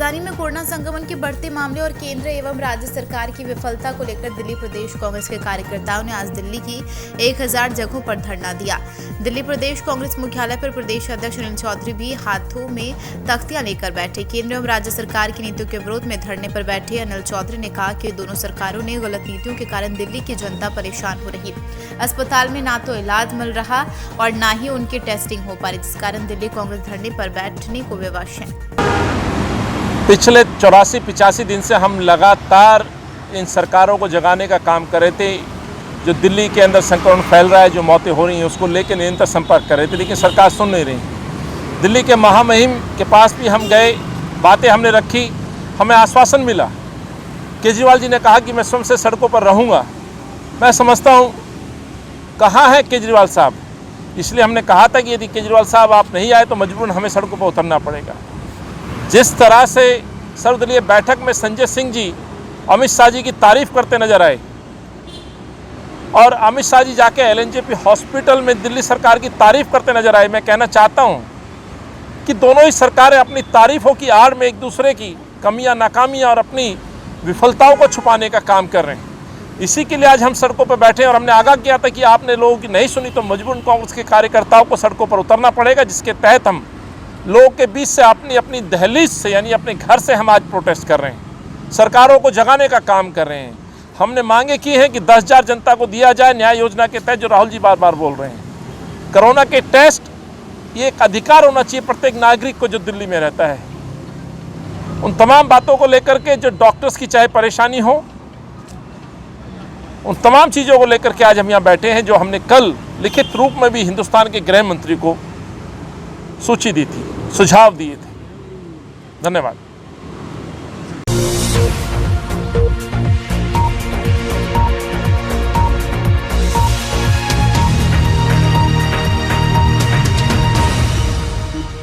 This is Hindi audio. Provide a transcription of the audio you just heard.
राजधानी में कोरोना संक्रमण के बढ़ते मामले और केंद्र एवं राज्य सरकार की विफलता को लेकर दिल्ली प्रदेश कांग्रेस के कार्यकर्ताओं ने आज दिल्ली की 1000 जगहों पर धरना दिया। दिल्ली प्रदेश कांग्रेस मुख्यालय पर प्रदेश अध्यक्ष अनिल चौधरी भी हाथों में तख्तियां लेकर बैठे। केंद्र एवं राज्य सरकार की नीतियों के विरोध में धरने पर बैठे अनिल चौधरी ने कहा कि दोनों सरकारों ने गलत नीतियों के कारण दिल्ली की जनता परेशान हो रही। अस्पताल में ना तो इलाज मिल रहा और ना ही उनकी टेस्टिंग हो पा रही, जिस कारण दिल्ली कांग्रेस धरने पर बैठने को विवश है। पिछले 84-85 दिन से हम लगातार इन सरकारों को जगाने का काम कर रहे थे। जो दिल्ली के अंदर संक्रमण फैल रहा है, जो मौतें हो रही हैं, उसको लेकर निरंतर संपर्क कर रहे थे, लेकिन सरकार सुन नहीं रही। दिल्ली के महामहिम के पास भी हम गए, बातें हमने रखी, हमें आश्वासन मिला। केजरीवाल जी ने कहा कि मैं स्वयं से सड़कों पर रहूँगा। मैं समझता हूँ कहाँ है केजरीवाल साहब, इसलिए हमने कहा था कि यदि केजरीवाल साहब आप नहीं आए तो मजबूरन हमें सड़कों पर उतरना पड़ेगा। जिस तरह से सर्वदलीय बैठक में संजय सिंह जी अमित शाह जी की तारीफ करते नजर आए और अमित शाह जी जाके एलएनजेपी हॉस्पिटल में दिल्ली सरकार की तारीफ करते नजर आए, मैं कहना चाहता हूं कि दोनों ही सरकारें अपनी तारीफों की आड़ में एक दूसरे की कमियां, नाकामियां और अपनी विफलताओं को छुपाने का काम कर रहे हैं। इसी के लिए आज हम सड़कों पर बैठे और हमने आगाह किया था कि आपने लोगों की नहीं सुनी तो मजबूरन कांग्रेस के कार्यकर्ताओं को सड़कों पर उतरना पड़ेगा, जिसके तहत हम लोगों के बीच से अपनी दहलीज से यानी अपने घर से हम आज प्रोटेस्ट कर रहे हैं, सरकारों को जगाने का काम कर रहे हैं। हमने मांगे की हैं कि 10,000 जनता को दिया जाए न्याय योजना के तहत, जो राहुल जी बार बार बोल रहे हैं। कोरोना के टेस्ट ये एक अधिकार होना चाहिए प्रत्येक नागरिक को जो दिल्ली में रहता है। उन तमाम बातों को लेकर के जो डॉक्टर्स की चाहे परेशानी हो, उन तमाम चीज़ों को लेकर के आज हम यहाँ बैठे हैं, जो हमने कल लिखित रूप में भी हिंदुस्तान के गृह मंत्री को सूची दी थी, सुझाव दिए थे। धन्यवाद।